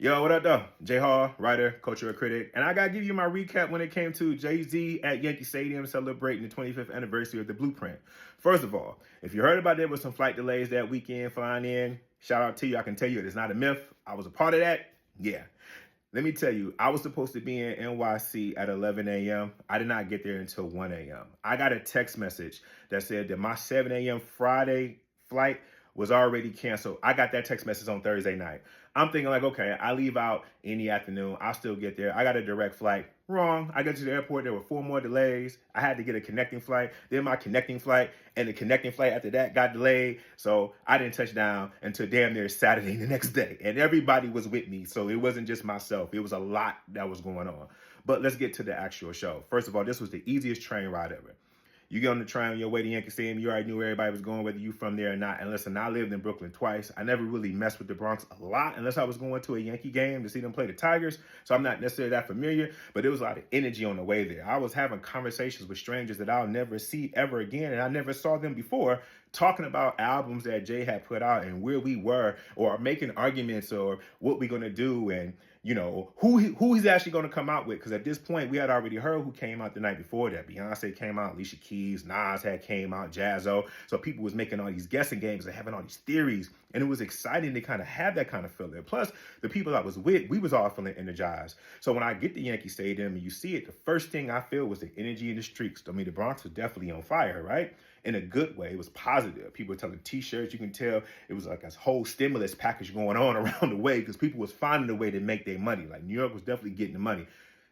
Yo, what up, though? J Hall, writer, cultural critic. And I got to give you my recap when it came to Jay-Z at Yankee Stadium celebrating the 25th anniversary of the Blueprint. First of all, if you heard about there was some flight delays that weekend flying in, shout out to you. I can tell you it's not a myth. I was a part of that. Yeah. Let me tell you, I was supposed to be in NYC at 11 a.m. I did not get there until 1 a.m. I got a text message that said that my 7 a.m. Friday flight was already canceled. I got that text message on Thursday night. I'm thinking like, okay, I leave out in the afternoon. I'll still get there. I got a direct flight. Wrong. I got to the airport. There were 4 more delays. I had to get a connecting flight. Then my connecting flight and the connecting flight after that got delayed. So I didn't touch down until damn near Saturday the next day. And everybody was with me. So it wasn't just myself. It was a lot that was going on. But let's get to the actual show. First of all, this was the easiest train ride ever. You get on the train on your way to Yankee Stadium, you already knew where everybody was going, whether you from there or not. And listen, I lived in Brooklyn twice. I never really messed with the Bronx a lot unless I was going to a Yankee game to see them play the Tigers. So I'm not necessarily that familiar, but there was a lot of energy on the way there. I was having conversations with strangers that I'll never see ever again, and I never saw them before, talking about albums that Jay had put out and where we were, or making arguments or what we're going to do, and you know, who he's actually going to come out with. Because at this point, we had already heard who came out the night before that. Beyonce came out, Alicia Keys, Nas had came out, Jazzo. So people was making all these guessing games and having all these theories. And it was exciting to kind of have that kind of feeling. Plus, the people I was with, we was all feeling energized. So when I get to Yankee Stadium and you see it, the first thing I feel was the energy in the streets. I mean, the Bronx was definitely on fire, right? In a good way. It was positive. People were telling t-shirts. You can tell it was like a whole stimulus package going on around the way because people was finding a way to make their money. Like New York was definitely getting the money.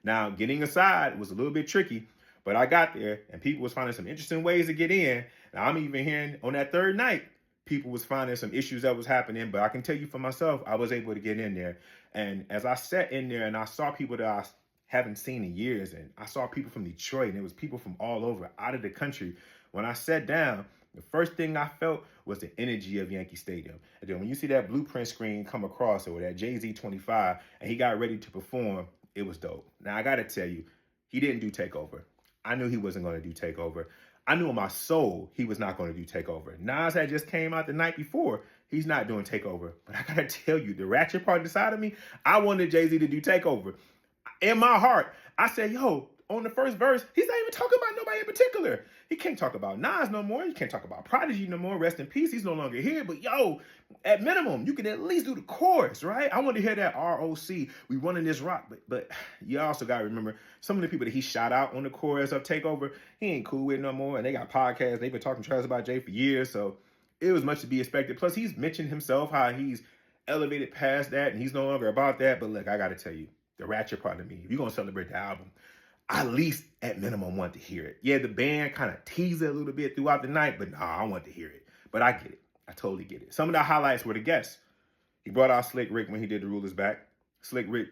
Now, getting inside was a little bit tricky, but I got there and people was finding some interesting ways to get in. Now, I'm even hearing on that third night, people was finding some issues that was happening, but I can tell you for myself, I was able to get in there. And as I sat in there and I saw people that I haven't seen in years, and I saw people from Detroit, and it was people from all over, out of the country. When I sat down, the first thing I felt was the energy of Yankee Stadium. And then when you see that Blueprint screen come across, or that Jay-Z 25, and he got ready to perform, it was dope. Now, I got to tell you, he didn't do Takeover. I knew he wasn't going to do Takeover. I knew in my soul he was not going to do Takeover. Nas had just came out the night before. He's not doing Takeover. But I got to tell you, the ratchet part inside of me, I wanted Jay-Z to do Takeover. In my heart, I said, yo, on the first verse, he's not even talking about nobody in particular. He can't talk about Nas no more. He can't talk about Prodigy no more. Rest in peace. He's no longer here. But yo, at minimum, you can at least do the chorus, right? I want to hear that ROC. We running this rock. But you also got to remember, some of the people that he shot out on the chorus of Takeover, he ain't cool with no more. And they got podcasts. They've been talking trash about Jay for years. So it was much to be expected. Plus, he's mentioned himself how he's elevated past that and he's no longer about that. But look, I got to tell you, the ratchet part of me, if you're going to celebrate the album, I at least at minimum want to hear it. Yeah, the band kind of teased it a little bit throughout the night, but nah, I want to hear it. But I get it. I totally get it. Some of the highlights were the guests. He brought out Slick Rick when he did the Rulers Back. Slick Rick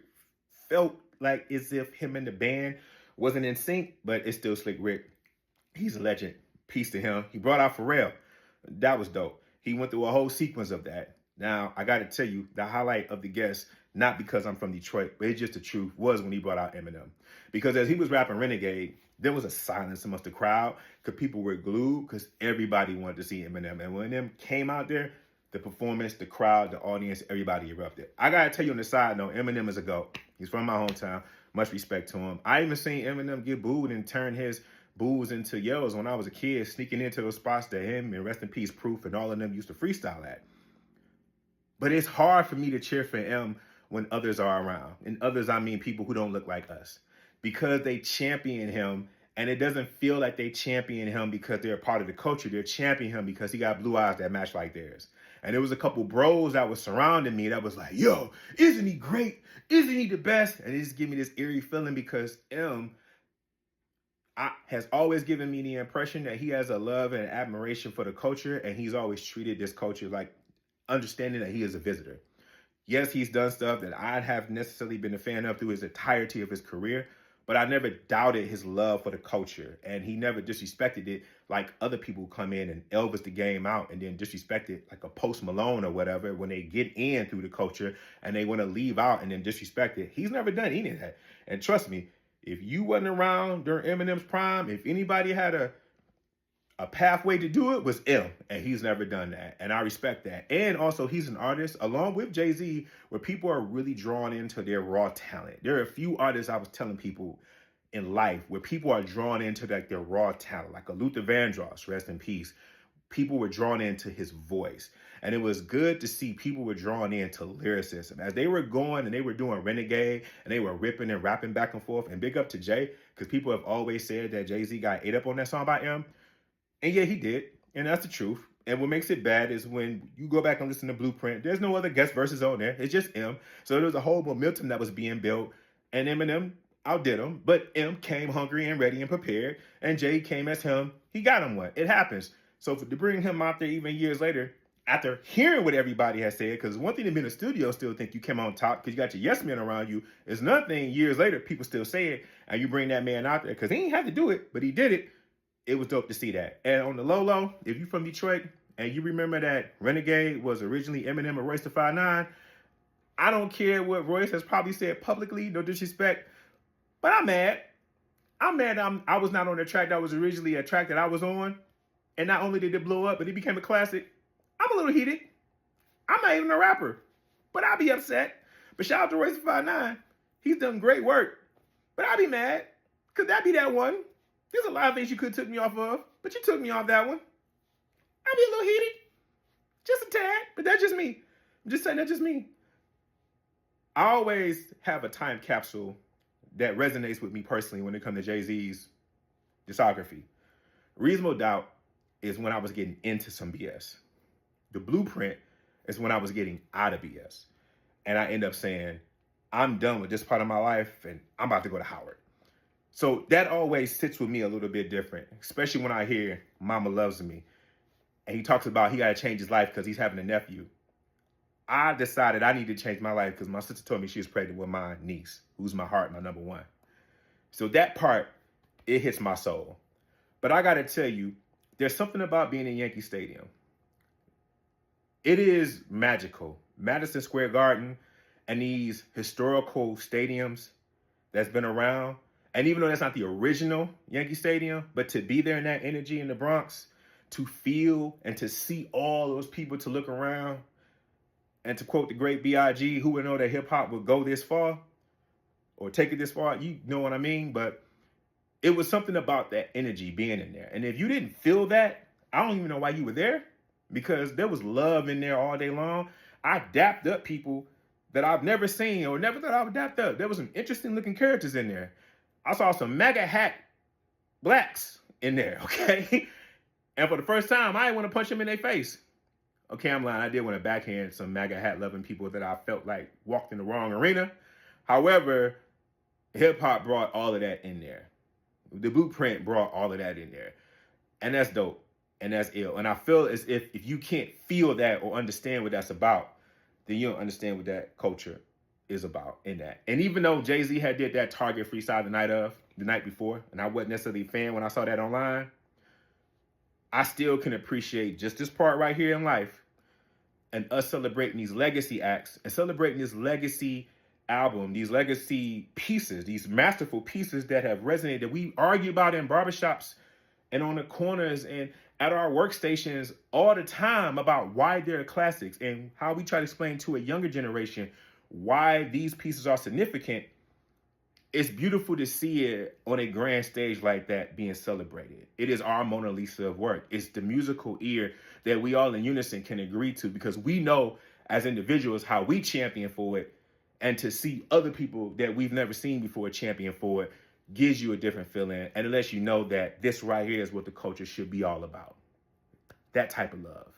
felt like as if him and the band wasn't in sync, but it's still Slick Rick. He's a legend. Peace to him. He brought out Pharrell. That was dope. He went through a whole sequence of that. Now, I got to tell you, the highlight of the guests, not because I'm from Detroit, but it's just the truth, was when he brought out Eminem. Because as he was rapping Renegade, there was a silence amongst the crowd because people were glued because everybody wanted to see Eminem. And when Eminem came out there, the performance, the crowd, the audience, everybody erupted. I got to tell you on the side note, Eminem is a GOAT. He's from my hometown. Much respect to him. I even seen Eminem get booed and turn his boos into yells when I was a kid, sneaking into those spots that him and Rest in Peace Proof and all of them used to freestyle at. But it's hard for me to cheer for M when others are around. And others, I mean people who don't look like us. Because they champion him, and it doesn't feel like they champion him because they're a part of the culture. They're championing him because he got blue eyes that match like theirs. And there was a couple bros that was surrounding me that was like, yo, isn't he great? Isn't he the best? And it just gave me this eerie feeling because M has always given me the impression that he has a love and admiration for the culture, and he's always treated this culture like understanding that he is a visitor. Yes, he's done stuff that I have necessarily been a fan of through his entirety of his career, but I never doubted his love for the culture, and he never disrespected it like other people come in and Elvis the game out and then disrespect it like a Post Malone or whatever when they get in through the culture and they want to leave out and then disrespect it. He's never done any of that. And trust me, if you wasn't around during Eminem's prime, if anybody had a A pathway to do it was M, and he's never done that. And I respect that. And also, he's an artist, along with Jay-Z, where people are really drawn into their raw talent. There are a few artists I was telling people in life where people are drawn into like their raw talent, like a Luther Vandross, rest in peace. People were drawn into his voice. And it was good to see people were drawn into lyricism. As they were going and they were doing Renegade and they were ripping and rapping back and forth. And big up to Jay, because people have always said that Jay-Z got ate up on that song by M. And yeah, he did. And that's the truth. And what makes it bad is when you go back and listen to Blueprint, there's no other guest verses on there. It's just M. So there was a whole momentum that was being built. And Eminem outdid him. But M came hungry and ready and prepared. And Jay came as him. He got him one. It happens. So to bring him out there even years later, after hearing what everybody has said, because one thing to be in the studio still think you came on top because you got your yes men around you. It's another thing years later, people still say it. And you bring that man out there because he ain't had to do it, but he did it. It was dope to see that. And on the low, if you're from Detroit and you remember that Renegade was originally Eminem and Royce da 5'9", I don't care what Royce has probably said publicly, no disrespect, but I'm mad. I'm mad I was not on the track that was originally a track that I was on. And not only did it blow up, but it became a classic. I'm a little heated. I'm not even a rapper, but I'll be upset. But shout out to Royce da 5'9". He's done great work. But I'll be mad, because that be that one. There's a lot of things you could have took me off of, but you took me off that one. I'll be a little heated. Just a tad, but that's just me. I'm just saying that's just me. I always have a time capsule that resonates with me personally when it comes to Jay-Z's discography. Reasonable Doubt is when I was getting into some BS. The Blueprint is when I was getting out of BS. And I end up saying, I'm done with this part of my life and I'm about to go to Howard. So that always sits with me a little bit different, especially when I hear Mama Loves Me. And he talks about he got to change his life because he's having a nephew. I decided I need to change my life because my sister told me she was pregnant with my niece, who's my heart, my number one. So that part, it hits my soul. But I got to tell you, there's something about being in Yankee Stadium. It is magical. Madison Square Garden and these historical stadiums that's been around. And even though that's not the original Yankee Stadium, but to be there in that energy in the Bronx, to feel and to see all those people, to look around, and to quote the great B.I.G., who would know that hip-hop would go this far or take it this far? You know what I mean? But it was something about that energy being in there. And if you didn't feel that, I don't even know why you were there, because there was love in there all day long. I dapped up people that I've never seen or never thought I would dap up. There was some interesting looking characters in there. I saw some MAGA hat blacks in there, okay? And for the first time, I didn't want to punch them in their face. Okay, I'm lying. I did want to backhand some MAGA hat loving people that I felt like walked in the wrong arena. However, hip hop brought all of that in there. The Blueprint brought all of that in there. And that's dope. And that's ill. And I feel as if you can't feel that or understand what that's about, then you don't understand what that culture is about in that. And even though Jay-Z had did that Target freestyle the night before, and I wasn't necessarily a fan when I saw that online, I still can appreciate just this part right here in life and us celebrating these legacy acts and celebrating this legacy album, these legacy pieces, these masterful pieces that have resonated, that we argue about in barbershops and on the corners and at our workstations all the time about why they're classics and how we try to explain to a younger generation why these pieces are significant. It's beautiful to see it on a grand stage like that being celebrated. It is our Mona Lisa of work. It's the musical ear that we all in unison can agree to, because we know as individuals how we champion for it, and to see other people that we've never seen before champion for it gives you a different feeling, and it lets you know that this right here is what the culture should be all about. That type of love.